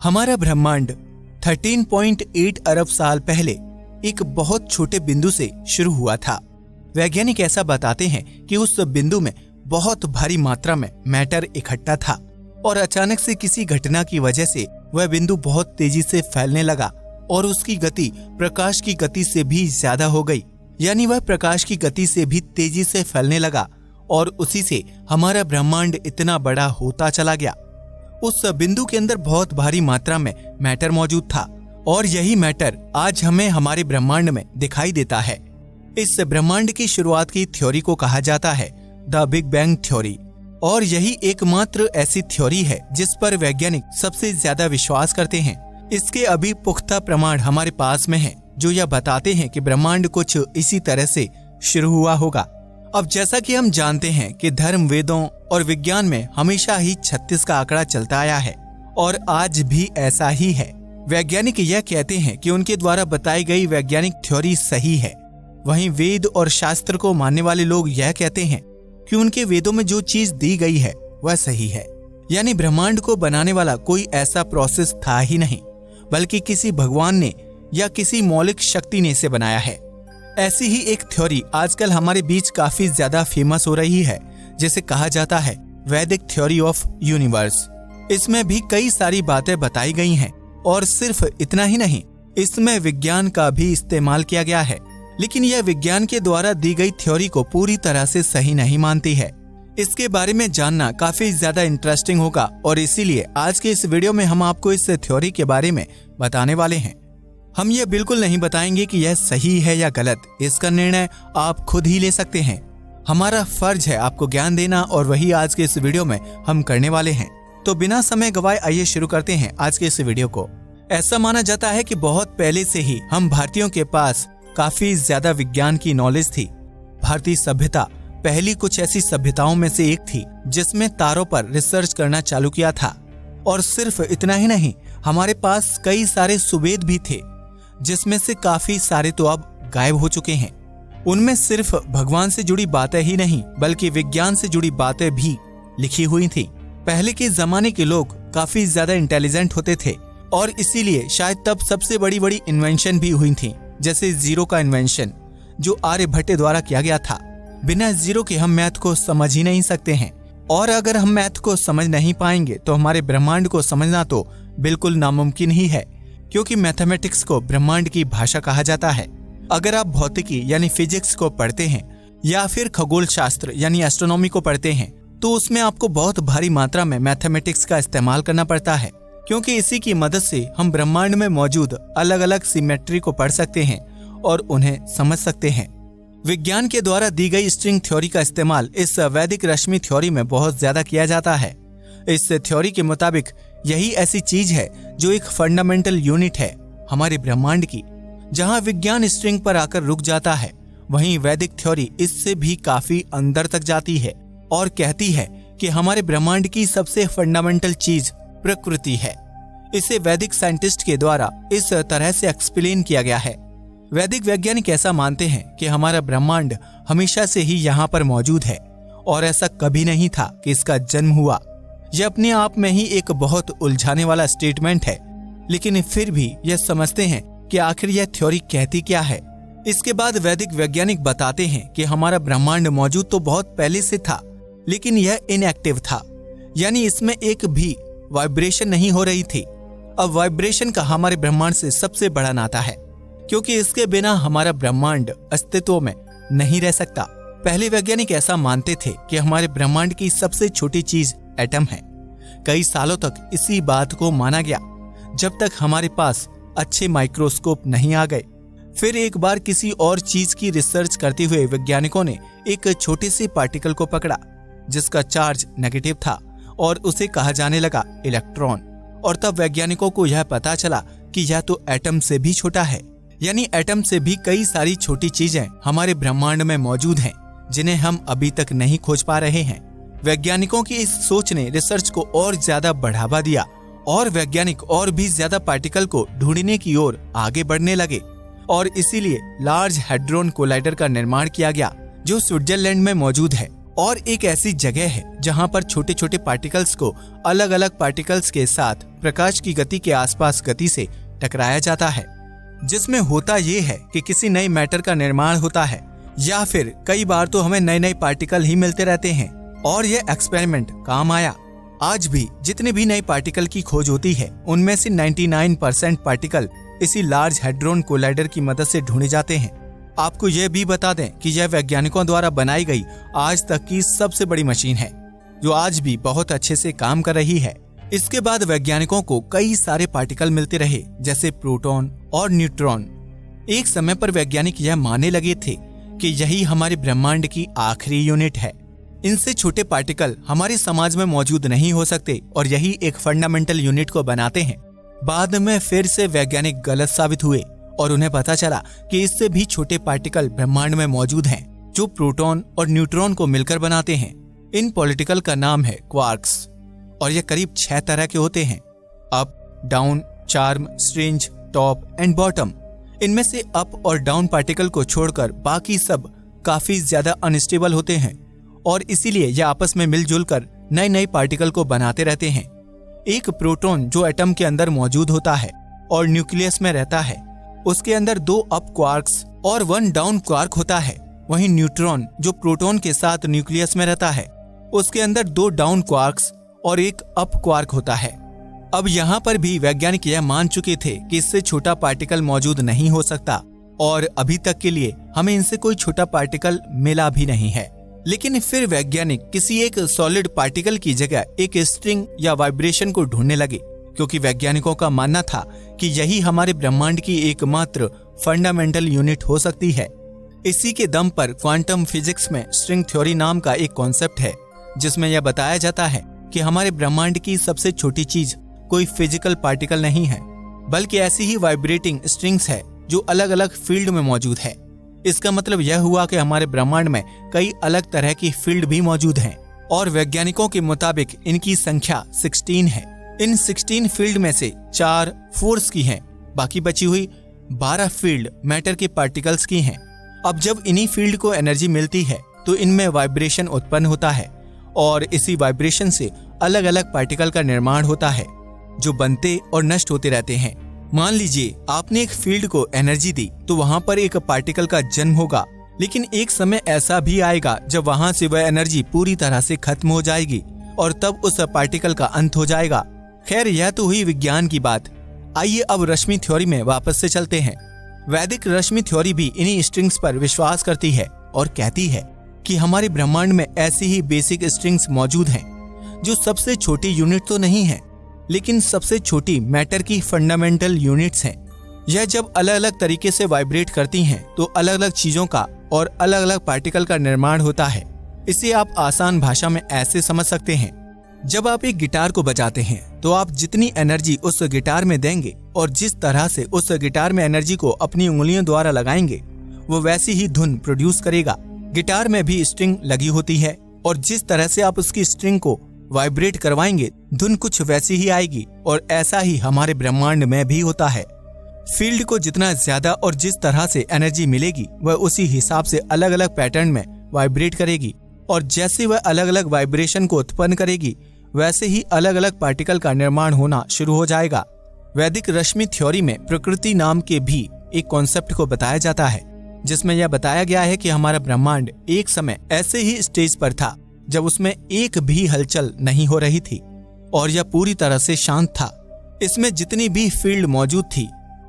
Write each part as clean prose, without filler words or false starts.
हमारा ब्रह्मांड 13.8 अरब साल पहले एक बहुत छोटे बिंदु से शुरू हुआ था। वैज्ञानिक ऐसा बताते हैं कि उस बिंदु में बहुत भारी मात्रा में मैटर इकट्ठा था और अचानक से किसी घटना की वजह से वह बिंदु बहुत तेजी से फैलने लगा और उसकी गति प्रकाश की गति से भी ज्यादा हो गई। यानी वह प्रकाश की गति से भी तेजी से फैलने लगा और उसी से हमारा ब्रह्मांड इतना बड़ा होता चला गया। उस बिंदु के अंदर बहुत भारी मात्रा में मैटर मौजूद था और यही मैटर आज हमें हमारे ब्रह्मांड में दिखाई देता है। इस ब्रह्मांड की शुरुआत की थ्योरी को कहा जाता है द बिग बैंग थ्योरी और यही एकमात्र ऐसी थ्योरी है जिस पर वैज्ञानिक सबसे ज्यादा विश्वास करते हैं। इसके अभी पुख्ता प्रमाण हमारे पास में हैं जो यह बताते हैं कि ब्रह्मांड कुछ इसी तरह से शुरू हुआ होगा। अब जैसा कि हम जानते हैं कि धर्म, वेदों और विज्ञान में हमेशा ही 36 का आंकड़ा चलता आया है और आज भी ऐसा ही है। वैज्ञानिक यह कहते हैं कि उनके द्वारा बताई गई वैज्ञानिक थ्योरी सही है। वहीं वेद और शास्त्र को मानने वाले लोग यह कहते हैं कि उनके वेदों में जो चीज दी गई है वह सही है। यानी ब्रह्मांड को बनाने वाला कोई ऐसा प्रोसेस था ही नहीं, बल्कि किसी भगवान ने या किसी मौलिक शक्ति ने इसे बनाया है। ऐसी ही एक थ्योरी आजकल हमारे बीच काफी ज्यादा फेमस हो रही है, जिसे कहा जाता है वैदिक थ्योरी ऑफ यूनिवर्स। इसमें भी कई सारी बातें बताई गई हैं और सिर्फ इतना ही नहीं, इसमें विज्ञान का भी इस्तेमाल किया गया है। लेकिन यह विज्ञान के द्वारा दी गई थ्योरी को पूरी तरह से सही नहीं मानती है। इसके बारे में जानना काफी ज्यादा इंटरेस्टिंग होगा और इसीलिए आज के इस वीडियो में हम आपको इस थ्योरी के बारे में बताने वाले हैं। हम ये बिल्कुल नहीं बताएंगे कि यह सही है या गलत, इसका निर्णय आप खुद ही ले सकते हैं। हमारा फर्ज है आपको ज्ञान देना और वही आज के इस वीडियो में हम करने वाले हैं। तो बिना समय गवाए आइए शुरू करते हैं आज के इस वीडियो को। ऐसा माना जाता है कि बहुत पहले से ही हम भारतीयों के पास काफी ज्यादा विज्ञान की नॉलेज थी। भारतीय सभ्यता पहली कुछ ऐसी सभ्यताओं में से एक थी जिसमें तारों पर रिसर्च करना चालू किया था। और सिर्फ इतना ही नहीं, हमारे पास कई सारे सुवेद भी थे जिसमें से काफी सारे तो अब गायब हो चुके हैं। उनमें सिर्फ भगवान से जुड़ी बातें ही नहीं बल्कि विज्ञान से जुड़ी बातें भी लिखी हुई थी। पहले के जमाने के लोग काफी ज्यादा इंटेलिजेंट होते थे और इसीलिए शायद तब सबसे बड़ी बड़ी इन्वेंशन भी हुई थी, जैसे जीरो का इन्वेंशन जो आर्यभट्ट द्वारा किया गया था। बिना जीरो के हम मैथ को समझ ही नहीं सकते हैं और अगर हम मैथ को समझ नहीं पाएंगे तो हमारे ब्रह्मांड को समझना तो बिल्कुल नामुमकिन ही है, क्योंकि मैथमेटिक्स को ब्रह्मांड की भाषा कहा जाता है। अगर आप भौतिकी यानी फिजिक्स को पढ़ते हैं या फिर खगोल शास्त्र यानी एस्ट्रोनॉमी को पढ़ते हैं तो उसमें आपको बहुत भारी मात्रा में मैथमेटिक्स का इस्तेमाल करना पड़ता है, क्योंकि इसी की मदद से हम ब्रह्मांड में मौजूद अलग अलग सिमेट्री को पढ़ सकते हैं और उन्हें समझ सकते हैं। विज्ञान के द्वारा दी गई स्ट्रिंग थ्योरी का इस्तेमाल इस वैदिक रश्मि थ्योरी में बहुत ज्यादा किया जाता है। इस थ्योरी के मुताबिक यही ऐसी चीज है जो एक फंडामेंटल यूनिट है हमारे ब्रह्मांड की। जहां विज्ञान स्ट्रिंग पर आकर रुक जाता है, वहीं वैदिक थ्योरी इससे भी काफी अंदर तक जाती है और कहती है कि हमारे ब्रह्मांड की सबसे फंडामेंटल चीज प्रकृति है। इसे वैदिक साइंटिस्ट के द्वारा इस तरह से एक्सप्लेन किया गया है। वैदिक वैज्ञानिक ऐसा मानते हैं कि हमारा ब्रह्मांड हमेशा से ही यहाँ पर मौजूद है और ऐसा कभी नहीं था कि इसका जन्म हुआ। यह अपने आप में ही एक बहुत उलझाने वाला स्टेटमेंट है, लेकिन फिर भी यह समझते हैं कि आखिर यह थ्योरी कहती क्या है। इसके बाद वैदिक वैज्ञानिक बताते हैं कि हमारा ब्रह्मांड मौजूद तो बहुत पहले से था, लेकिन यह इनएक्टिव था, यानी इसमें एक भी वाइब्रेशन नहीं हो रही थी। अब वाइब्रेशन का हमारे ब्रह्मांड से सबसे बड़ा नाता है, क्योंकि इसके बिना हमारा ब्रह्मांड अस्तित्व में नहीं रह सकता। पहले वैज्ञानिक ऐसा मानते थे कि हमारे ब्रह्मांड की सबसे छोटी चीज एटम है। कई सालों तक इसी बात को माना गया, जब तक हमारे पास अच्छे माइक्रोस्कोप नहीं आ गए। फिर एक बार किसी और चीज की रिसर्च करते हुए वैज्ञानिकों ने एक छोटे से पार्टिकल को पकड़ा जिसका चार्ज नेगेटिव था और उसे कहा जाने लगा इलेक्ट्रॉन। और तब वैज्ञानिकों को यह पता चला कि यह तो एटम से भी छोटा है, यानी एटम से भी कई सारी छोटी चीजें हमारे ब्रह्मांड में मौजूद हैं जिन्हें हम अभी तक नहीं खोज पा रहे हैं। वैज्ञानिकों की इस सोच ने रिसर्च को और ज्यादा बढ़ावा दिया और वैज्ञानिक और भी ज्यादा पार्टिकल को ढूंढने की ओर आगे बढ़ने लगे और इसीलिए लार्ज हैड्रॉन कोलाइडर का निर्माण किया गया जो स्विट्जरलैंड में मौजूद है और एक ऐसी जगह है जहां पर छोटे छोटे पार्टिकल्स को अलग अलग पार्टिकल्स के साथ प्रकाश की गति के आसपास गति से टकराया जाता है, जिसमें होता ये है कि किसी नए मैटर का निर्माण होता है या फिर कई बार तो हमें नए नए पार्टिकल ही मिलते रहते हैं। और यह एक्सपेरिमेंट काम आया। आज भी जितने भी नए पार्टिकल की खोज होती है उनमें से 99% पार्टिकल इसी लार्ज हैड्रॉन कोलाइडर की मदद से ढूंढे जाते हैं। आपको यह भी बता दें कि यह वैज्ञानिकों द्वारा बनाई गई आज तक की सबसे बड़ी मशीन है, जो आज भी बहुत अच्छे से काम कर रही है। इसके बाद वैज्ञानिकों को कई सारे पार्टिकल मिलते रहे, जैसे प्रोटॉन और न्यूट्रॉन। एक समय पर वैज्ञानिक यह मानने लगे थे कि यही हमारे ब्रह्मांड की आखिरी यूनिट है। इनसे छोटे पार्टिकल हमारे समाज में मौजूद नहीं हो सकते और यही एक फंडामेंटल यूनिट को बनाते हैं। बाद में फिर से वैज्ञानिक गलत साबित हुए और उन्हें पता चला कि इससे भी छोटे पार्टिकल ब्रह्मांड में मौजूद हैं, जो प्रोटॉन और न्यूट्रॉन को मिलकर बनाते हैं। इन पार्टिकल का नाम है क्वार्क्स और ये करीब 6 तरह के होते हैं: up, down, charm, strange, top and bottom. इनमें से अप और डाउन पार्टिकल को छोड़कर बाकी सब काफी ज्यादा अनस्टेबल होते हैं और इसीलिए ये आपस में मिलजुल कर नए नए पार्टिकल को बनाते रहते हैं। एक प्रोटॉन जो एटम के अंदर मौजूद होता है और न्यूक्लियस में रहता है, उसके अंदर 2 अप क्वार्क्स और 1 डाउन क्वार्क होता है। वहीं न्यूट्रॉन जो प्रोटॉन के साथ न्यूक्लियस में रहता है, उसके अंदर 2 डाउन क्वार्क्स और 1 अप क्वार्क होता है। अब यहाँ पर भी वैज्ञानिक यह मान चुके थे कि इससे छोटा पार्टिकल मौजूद नहीं हो सकता और अभी तक के लिए हमें इनसे कोई छोटा पार्टिकल मिला भी नहीं है। लेकिन फिर वैज्ञानिक किसी एक सॉलिड पार्टिकल की जगह एक स्ट्रिंग या वाइब्रेशन को ढूंढने लगे, क्योंकि वैज्ञानिकों का मानना था कि यही हमारे ब्रह्मांड की एकमात्र फंडामेंटल यूनिट हो सकती है। इसी के दम पर क्वांटम फिजिक्स में स्ट्रिंग थ्योरी नाम का एक कॉन्सेप्ट है, जिसमें यह बताया जाता है कि हमारे ब्रह्मांड की सबसे छोटी चीज कोई फिजिकल पार्टिकल नहीं है, बल्कि ऐसी ही वाइब्रेटिंग स्ट्रिंग्स है जो अलग अलग फील्ड में मौजूद है। इसका मतलब यह हुआ कि हमारे ब्रह्मांड में कई अलग तरह की फील्ड भी मौजूद हैं और वैज्ञानिकों के मुताबिक इनकी संख्या 16 है। इन 16 फील्ड में से 4 फोर्स की हैं, बाकी बची हुई 12 फील्ड मैटर के पार्टिकल्स की हैं। अब जब इन्हीं फील्ड को एनर्जी मिलती है तो इनमें वाइब्रेशन उत्पन्न होता है और इसी वाइब्रेशन से अलग अलग पार्टिकल का निर्माण होता है, जो बनते और नष्ट होते रहते हैं। मान लीजिए आपने एक फील्ड को एनर्जी दी तो वहां पर एक पार्टिकल का जन्म होगा, लेकिन एक समय ऐसा भी आएगा जब वहां से वह एनर्जी पूरी तरह से खत्म हो जाएगी और तब उस पार्टिकल का अंत हो जाएगा। खैर, यह तो हुई विज्ञान की बात। आइए अब रश्मि थ्योरी में वापस से चलते हैं। वैदिक रश्मि थ्योरी भी इन्हीं स्ट्रिंग्स पर विश्वास करती है और कहती है कि हमारे ब्रह्मांड में ऐसी ही बेसिक स्ट्रिंग्स मौजूद हैं, जो सबसे छोटी यूनिट तो नहीं है, लेकिन सबसे छोटी मैटर की फंडामेंटल यूनिट्स हैं। यह जब अलग अलग तरीके से वाइब्रेट करती हैं तो अलग अलग चीजों का और अलग अलग पार्टिकल का निर्माण होता है। इसे आप आसान भाषा में ऐसे समझ सकते हैं, जब आप एक गिटार को बजाते हैं तो आप जितनी एनर्जी उस गिटार में देंगे और जिस तरह से उस गिटार में एनर्जी को अपनी उंगलियों द्वारा लगाएंगे, वो वैसी ही धुन प्रोड्यूस करेगा। गिटार में भी स्ट्रिंग लगी होती है और जिस तरह से आप उसकी स्ट्रिंग को वाइब्रेट करवाएंगे, धुन कुछ वैसी ही आएगी। और ऐसा ही हमारे ब्रह्मांड में भी होता है। फील्ड को जितना ज्यादा और जिस तरह से एनर्जी मिलेगी, वह उसी हिसाब से अलग अलग पैटर्न में वाइब्रेट करेगी और जैसे वह अलग अलग वाइब्रेशन को उत्पन्न करेगी, वैसे ही अलग अलग पार्टिकल का निर्माण होना शुरू हो जाएगा। वैदिक रश्मि थ्योरी में प्रकृति नाम के भी एक कॉन्सेप्ट को बताया जाता है, जिसमें यह बताया गया है कि हमारा ब्रह्मांड एक समय ऐसे ही स्टेज पर था जब उसमें एक भी हलचल नहीं हो रही थी और यह पूरी तरह से शांत था। इसमें जितनी भी फील्ड मौजूद थी,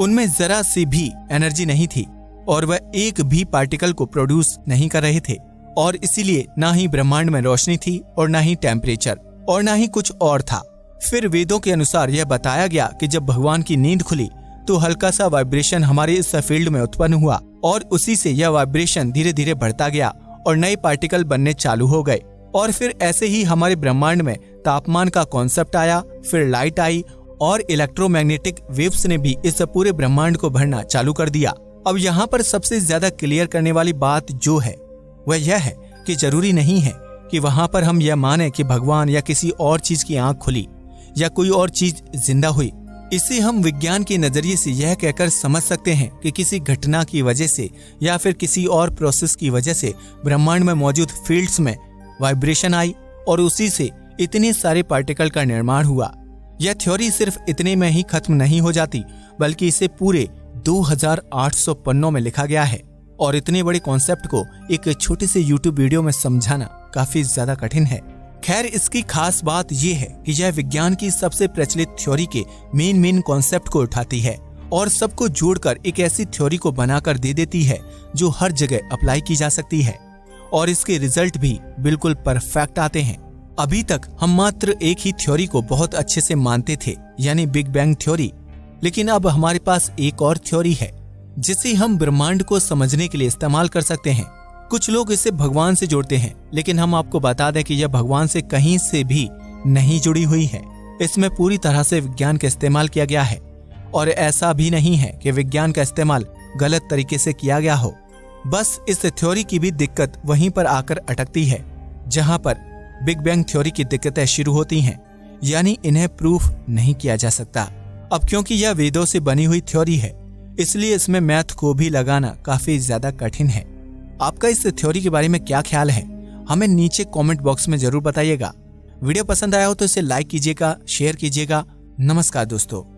उनमें जरा सी भी एनर्जी नहीं थी और वह एक भी पार्टिकल को प्रोड्यूस नहीं कर रहे थे और इसीलिए ना ही ब्रह्मांड में रोशनी थी और ना ही टेम्परेचर और ना ही कुछ और था। फिर वेदों के अनुसार यह बताया गया कि जब भगवान की नींद खुली तो हल्का सा वाइब्रेशन हमारे इस फील्ड में उत्पन्न हुआ और उसी से यह वाइब्रेशन धीरे धीरे बढ़ता गया और नए पार्टिकल बनने चालू हो गए। और फिर ऐसे ही हमारे ब्रह्मांड में तापमान का कॉन्सेप्ट आया, फिर लाइट आई और इलेक्ट्रोमैग्नेटिक वेव्स ने भी इस पूरे ब्रह्मांड को भरना चालू कर दिया। अब यहाँ पर सबसे ज्यादा क्लियर करने वाली बात जो है वह यह है कि जरूरी नहीं है कि वहाँ पर हम यह माने कि भगवान या किसी और चीज की आंख खुली या कोई और चीज जिंदा हुई। इसे हम विज्ञान के नजरिए से यह कहकर समझ सकते हैं कि किसी घटना की वजह से या फिर किसी और प्रोसेस की वजह से ब्रह्मांड में मौजूद फील्ड्स में वाइब्रेशन आई और उसी से इतने सारे पार्टिकल का निर्माण हुआ। यह थ्योरी सिर्फ इतने में ही खत्म नहीं हो जाती, बल्कि इसे पूरे 2800 पन्नों में लिखा गया है। और इतने बड़े कॉन्सेप्ट को एक छोटे से YouTube वीडियो में समझाना काफी ज्यादा कठिन है। खैर, इसकी खास बात यह है कि यह विज्ञान की सबसे प्रचलित थ्योरी के मेन कॉन्सेप्ट को उठाती है और सबको जोड़कर एक ऐसी थ्योरी को बनाकर दे देती है जो हर जगह अप्लाई की जा सकती है और इसके रिजल्ट भी बिल्कुल परफेक्ट आते हैं। अभी तक हम मात्र एक ही थ्योरी को बहुत अच्छे से मानते थे, यानी बिग बैंग थ्योरी। लेकिन अब हमारे पास एक और थ्योरी है जिसे हम ब्रह्मांड को समझने के लिए इस्तेमाल कर सकते हैं। कुछ लोग इसे भगवान से जोड़ते हैं, लेकिन हम आपको बता दें कि यह भगवान से कहीं से भी नहीं जुड़ी हुई है। इसमें पूरी तरह से विज्ञान का इस्तेमाल किया गया है और ऐसा भी नहीं है कि विज्ञान का इस्तेमाल गलत तरीके से किया गया हो। बस इस थ्योरी की भी दिक्कत वहीं पर आकर अटकती है जहां पर बिग बैंग थ्योरी की दिक्कतें शुरू होती हैं, यानी इन्हें प्रूफ नहीं किया जा सकता। अब क्योंकि यह वेदों से बनी हुई थ्योरी है, इसलिए इसमें मैथ को भी लगाना काफी ज्यादा कठिन है। आपका इस थ्योरी के बारे में क्या ख्याल है, हमें नीचे कमेंट बॉक्स में जरूर बताइएगा। वीडियो पसंद आया हो तो इसे लाइक कीजिएगा, शेयर कीजिएगा। नमस्कार दोस्तों।